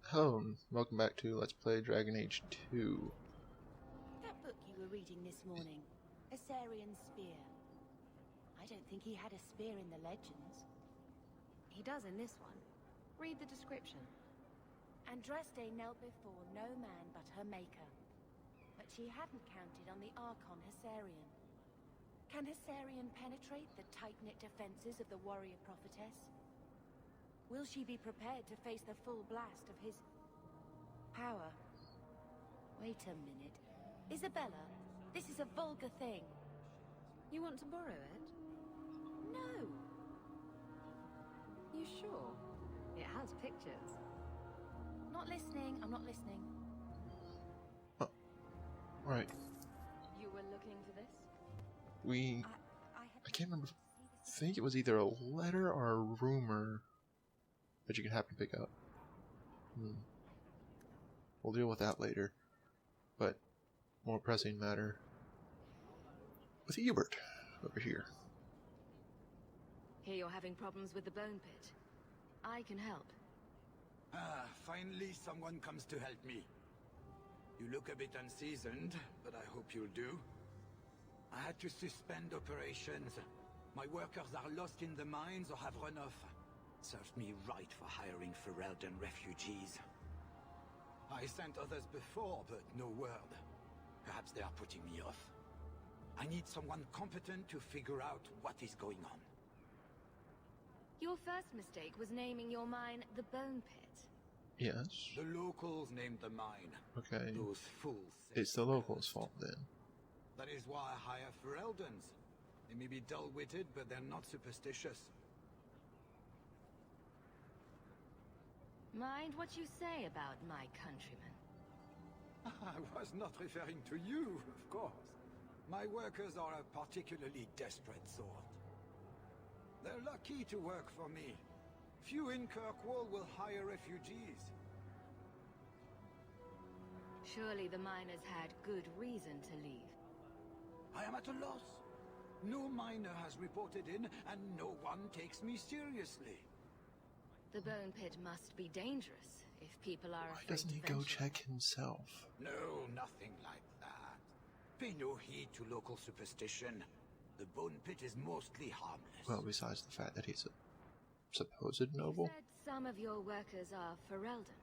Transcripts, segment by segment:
Hello, and welcome back to Let's Play Dragon Age 2. That book you were reading this morning, Assyrian Spear. I don't think he had a spear in the legends. He does in this one. Read the description. Andraste knelt before no man but her maker. But she hadn't counted on the Archon Hessarian. Can Hessarian penetrate the tight-knit defenses of the warrior prophetess? Will she be prepared to face the full blast of his power? Wait a minute. Isabella, this is a vulgar thing. You want to borrow it? No. You sure? It has pictures. Not listening, I'm not listening. Right. You were looking for this? I can't remember. I think it was either a letter or a rumor that you can happen to pick up. We'll deal with that later. But, more pressing matter. With Hubert, over here. Hear you're having problems with the bone pit. I can help. Finally someone comes to help me. You look a bit unseasoned, but I hope you'll do. I had to suspend operations. My workers are lost in the mines or have run off. Served me right for hiring Ferelden refugees. I sent others before, but no word. Perhaps they are putting me off. I need someone competent to figure out what is going on. Your first mistake was naming your mine the Bone Pit. Yes. The locals named the mine. Okay. Those fools. It's the locals' fault then. That is why I hire Fereldens. They may be dull-witted, but they're not superstitious. Mind what you say about my countrymen. I was not referring to you, of course. My workers are a particularly desperate sort. They're lucky to work for me. Few in Kirkwall will hire refugees. Surely the miners had good reason to leave. I am at a loss. No miner has reported in, and no one takes me seriously. The Bone Pit must be dangerous if people are Why afraid doesn't to he go venture. check himself? No, nothing like that. Pay no heed to local superstition. The Bone Pit is mostly harmless. Well, besides the fact that he's a supposed noble. You said some of your workers are Ferelden.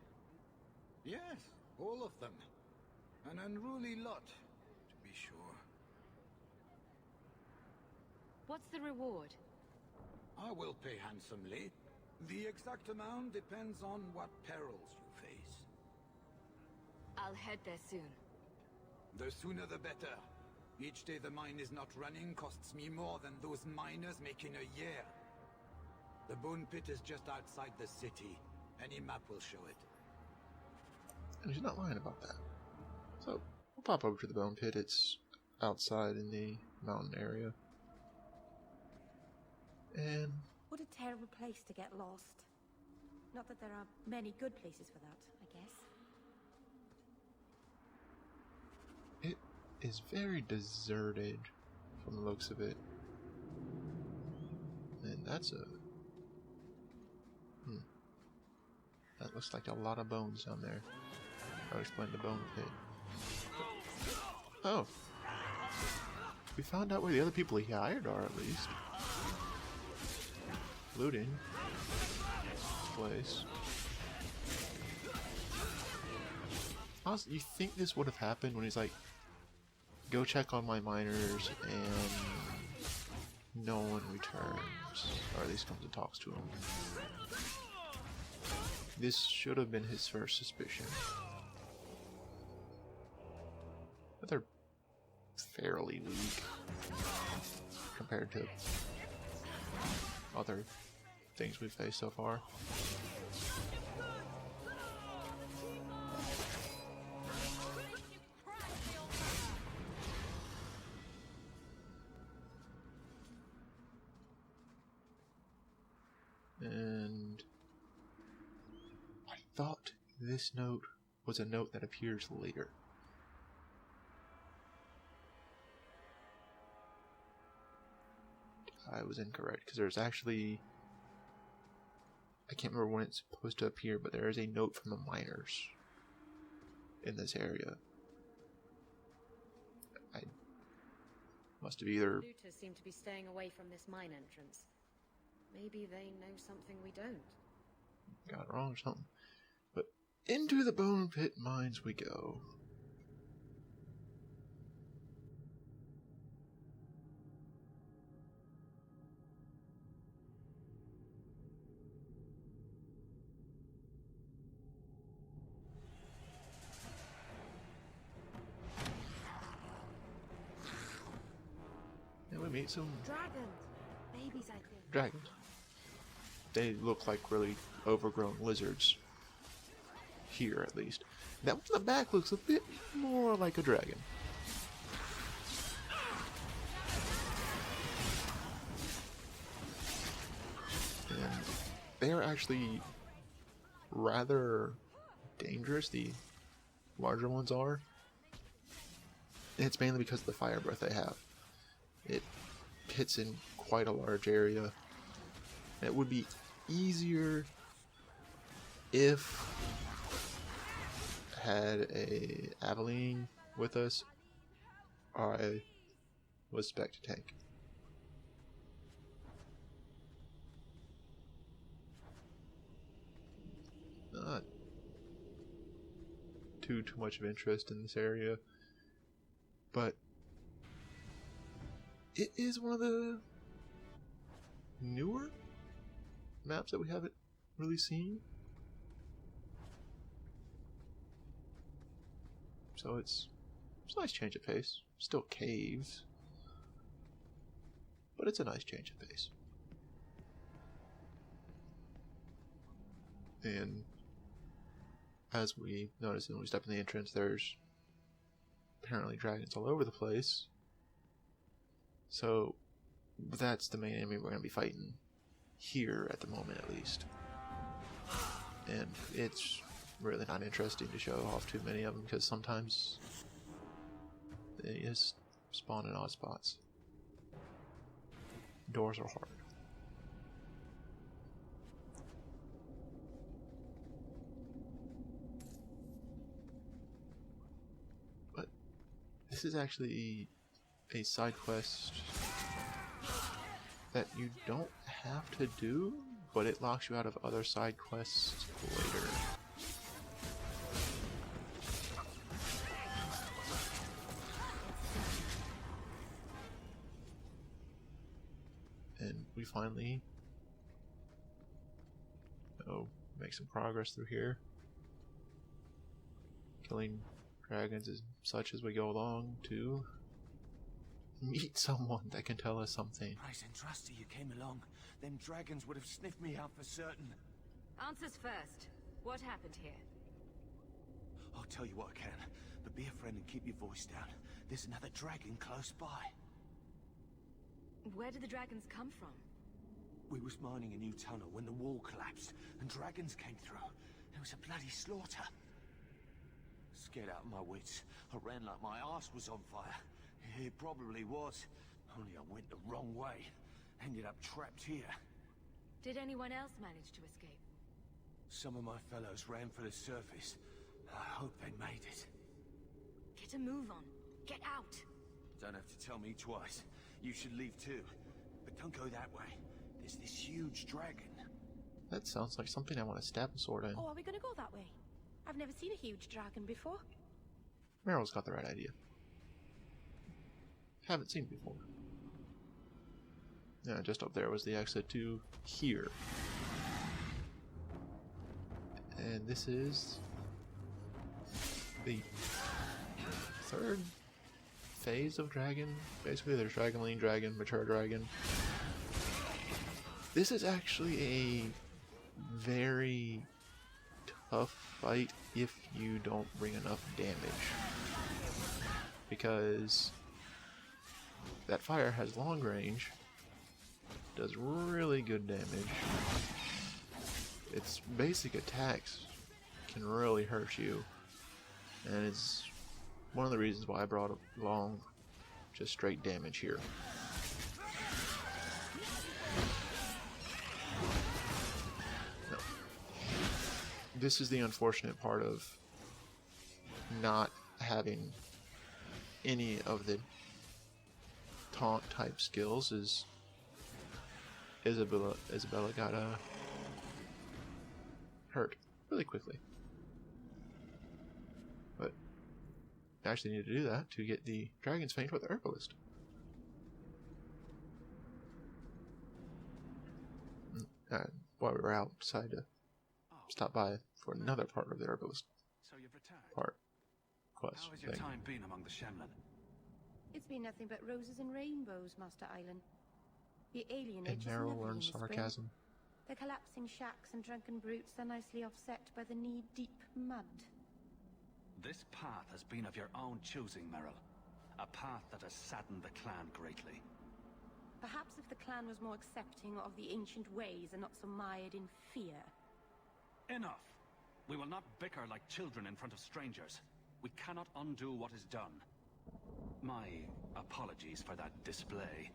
Yes, all of them. An unruly lot, to be sure. What's the reward? I will pay handsomely. The exact amount depends on what perils you face. I'll head there soon. The sooner the better. Each day the mine is not running costs me more than those miners make in a year. The Bone Pit is just outside the city. Any map will show it. And he's not lying about that. So, we'll pop over to the Bone Pit. It's outside in the mountain area. And What a terrible place to get lost. Not that there are many good places for that, I guess. it is very deserted from the looks of it. And that's a... That looks like a lot of bones down there. I'll explain the Bone Pit. Oh! We found out where the other people he hired are, at least. Looting this place. Honestly, you think this would have happened when he's like, go check on my miners, and no one returns, or at least comes and talks to him. This should have been his first suspicion. But they're fairly weak compared to other things we've faced so far. And I thought this note was a note that appears later. I was incorrect, because there's actually I can't remember when it's supposed to appear, but there is a note from the miners in this area. I must have either... Looters seem to be staying away from this mine entrance. Maybe they know something we don't. got it wrong or something. But into the Bone Pit mines we go. And we meet some Dragons. Babies, I think. dragons. They look like really overgrown lizards. Here, at least. That one in the back looks a bit more like a dragon. And they're actually rather dangerous, the larger ones are. And it's mainly because of the fire breath they have. It hits in quite a large area. It would be easier if I had a Aveline with us, or I was spec to tank. Not too much of interest in this area, but it is one of the newer maps that we haven't really seen. So it's a nice change of pace. Still caves, but it's a nice change of pace. And as we notice when we step in the entrance, there's apparently dragons all over the place. So that's the main enemy we're going to be fighting here at the moment, at least. And it's really not interesting to show off too many of them because sometimes they just spawn in odd spots. Doors are hard. But this is actually a side quest that you don't have to do, but it locks you out of other side quests later. And we finally make some progress through here, killing dragons as such as we go along to meet someone that can tell us something. Nice and trusty you came along. Them dragons would have sniffed me out for certain. Answers first. What happened here? I'll tell you what I can, but be a friend and keep your voice down. There's another dragon close by. Where did the dragons come from? We was mining a new tunnel when the wall collapsed, and dragons came through. It was a bloody slaughter. Scared out of my wits, I ran like my arse was on fire. It probably was, only I went the wrong way. Ended up trapped here. Did anyone else manage to escape? Some of my fellows ran for the surface. I hope they made it. Get a move on. Get out. Don't have to tell me twice. You should leave too. But don't go that way. There's this huge dragon. That sounds like something I want to stab a sword in. Oh, are we gonna go that way? I've never seen a huge dragon before. Meryl's got the right idea. Haven't seen it before. Yeah, just up there was the exit to here. And this is the third phase of dragon. Basically, there's Dragonling, Dragon, Mature Dragon. This is actually a very tough fight if you don't bring enough damage. Because that fire has long range, does really good damage. Its basic attacks can really hurt you, and it's one of the reasons why I brought along just straight damage here. Now, this is the unfortunate part of not having any of the taunt type skills. Is Isabella got hurt really quickly. But I actually need to do that to get the Dragon's Fang for the Herbalist. And while we were out, decided to stop by for another part of the Herbalist So you've returned. quest How has your thing. time been among the Shemlen? It's been nothing but roses and rainbows, Master Island. The alienage And is Meryl lovely in learns the spring. sarcasm. The collapsing shacks and drunken brutes are nicely offset by the knee-deep mud. This path has been of your own choosing, Meryl. A path that has saddened the clan greatly. Perhaps if the clan was more accepting of the ancient ways and not so mired in fear. Enough! We will not bicker like children in front of strangers. We cannot undo what is done. My apologies for that display.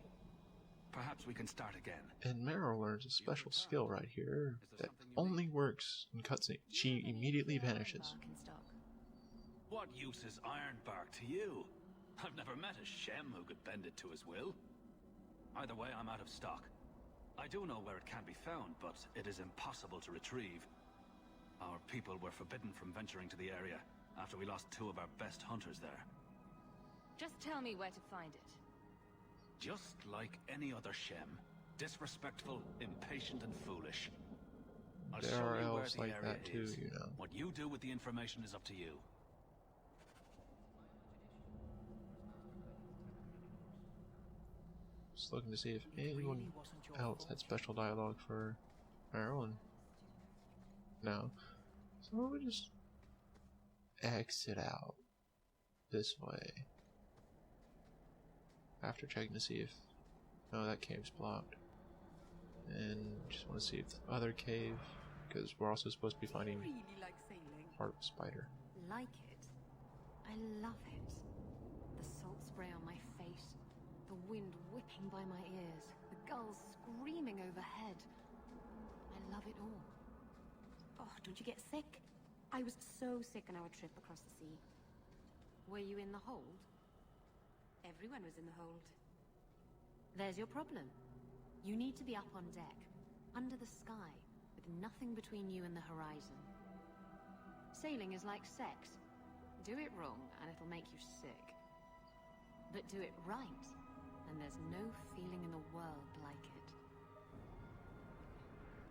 Perhaps we can start again. And Meryl learns a special skill right here that only works in cutscene. She immediately vanishes. Barkenstock. What use is Ironbark to you? I've never met a Shem who could bend it to his will. Either way, I'm out of stock. I do know where it can be found, but it is impossible to retrieve. Our people were forbidden from venturing to the area after we lost 2 of our best hunters there. Just tell me where to find it. Just like any other Shem. Disrespectful, impatient, and foolish. I'll There show are you where elves the like area that too, is. you know. What you do with the information is up to you. Just looking to see if anyone else had special dialogue for Meryl, and no. So we just exit out this way. After checking to see if no, that cave's blocked. And just want to see if the other cave, because we're also supposed to be finding Really like sailing. part of a spider. Like it? I love it. The salt spray on my face, the wind whipping by my ears, the gulls screaming overhead. I love it all. Oh, don't you get sick? I was so sick on our trip across the sea. Were you in the hold? Everyone was in the hold. There's your problem. You need to be up on deck, under the sky, with nothing between you and the horizon. Sailing is like sex. Do it wrong, and it'll make you sick. But do it right, and there's no feeling in the world like it.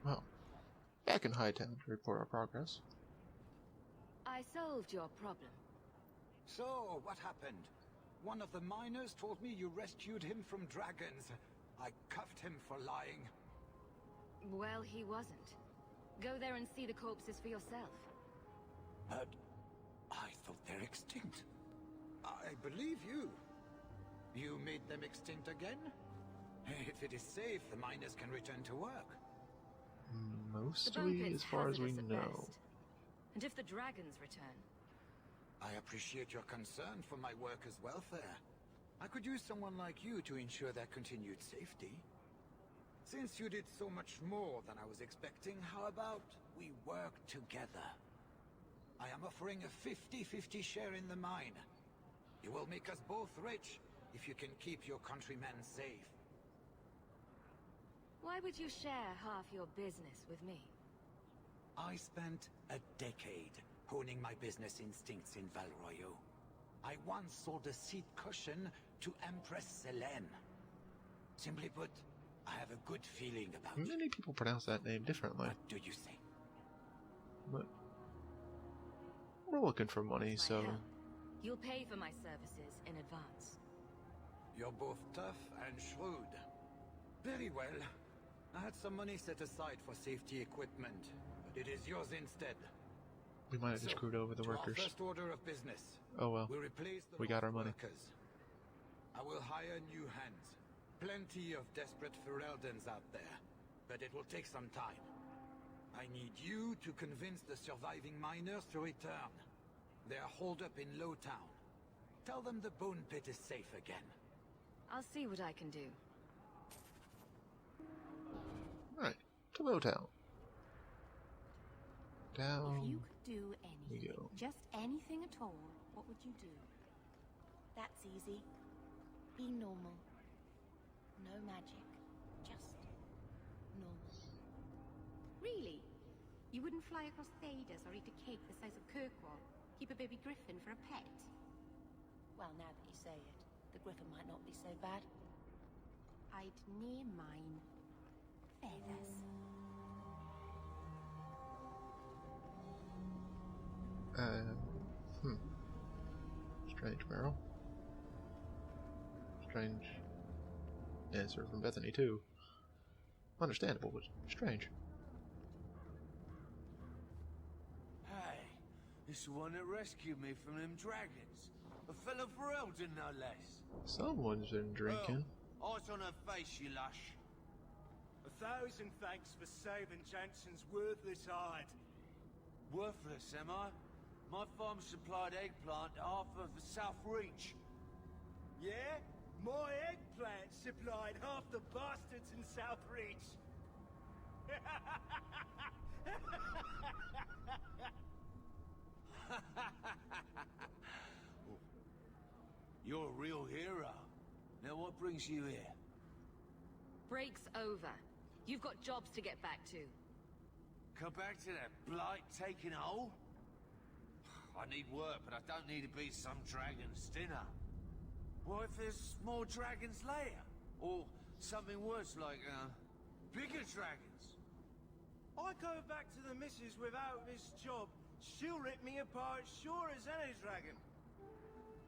Well, back in Hightown to report our progress. I solved your problem. So, what happened? One of the miners told me you rescued him from dragons. I cuffed him for lying. Well, he wasn't. Go there and see the corpses for yourself. But I thought they're extinct. I believe you. You made them extinct again? If it is safe, the miners can return to work. The bone Mostly, pit's as far as we hazardous at know. best. And if the dragons return, I appreciate your concern for my workers' welfare. I could use someone like you to ensure their continued safety. Since you did so much more than I was expecting, how about we work together? I am offering a 50-50 share in the mine. You will make us both rich if you can keep your countrymen safe. why would you share half your business with me? I spent a decade honing my business instincts in Val Royeaux. I once sold a seat cushion to Empress Selene. Simply put, I have a good feeling about it. Many people pronounce that name differently, What do you say? but we're looking for money, My so help. You'll pay for my services in advance. You're both tough and shrewd. Very well. I had some money set aside for safety equipment, but it is yours instead. we might have just screwed over the to our workers. first order of business. Oh well. We replace the We got lost our money. workers. I will hire new hands. Plenty of desperate Ferelden's out there, but it will take some time. I need you to convince the surviving miners to return. They are holed up in Lowtown. Tell them the Bone Pit is safe again. I'll see what I can do. Right, to Lowtown. down. If you could do We anything, go. just anything at all, what would you do? That's easy. Be normal. No magic. Just normal. Really? You wouldn't fly across Thedas or eat a cake the size of Kirkwall? Keep a baby griffin for a pet? Well, now that you say it, the griffin might not be so bad. I'd near mine. Feathers. Strange, Meryl. Strange answer from Bethany, too. Understandable, but strange. Hey, it's the one that rescued me from them dragons. A fellow Ferelden, no less. Someone's been drinking. Oh, eyes on her face, you lush. 1,000 thanks for saving Jansen's worthless hide. Worthless, am I? My farm supplied eggplant to half of the South Reach. Yeah? My eggplant supplied half the bastards in South Reach. You're a real hero. Now what brings you here? Break's over. You've got jobs to get back to. Come back to that blight taking hold? I need work, but I don't need to be some dragon's dinner. What if there's more dragons later? Or something worse like, bigger dragons? I go back to the missus without this job. She'll rip me apart sure as any dragon.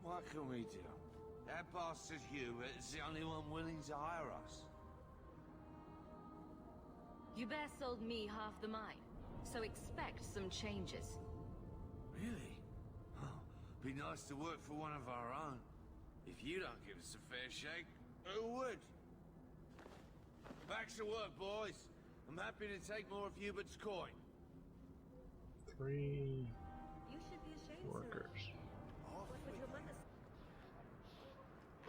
What can we do? That bastard Hubert is the only one willing to hire us. Hubert sold me half the mine, so expect some changes. Really? Oh, be nice to work for one of our own. If you don't give us a fair shake, who would? Back to work, boys. I'm happy to take more of Hubert's coin. 3 You should be ashamed, sir. workers. What would your mother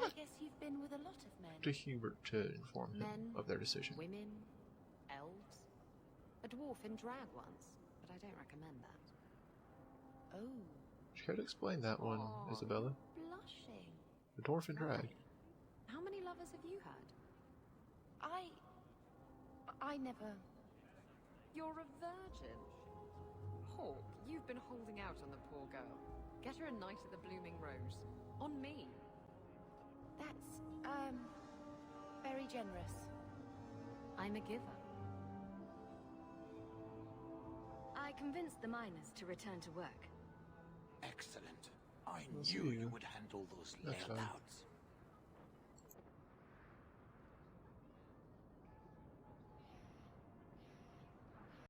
say? I guess you've been with a lot of men. To Hubert to inform him Men, of their decision. Women, elves. A dwarf in drag once, but I don't recommend that. Oh, Would you care to explain that one, Aw. Isabella? blushing. The dwarf and drag. How many lovers have you had? I never... You're a virgin. Hawk, you've been holding out on the poor girl. Get her a night at the Blooming Rose. On me. That's, very generous. I'm a giver. I convinced the miners to return to work. Excellent. I We'll knew see. you would handle those That's fine. layabouts.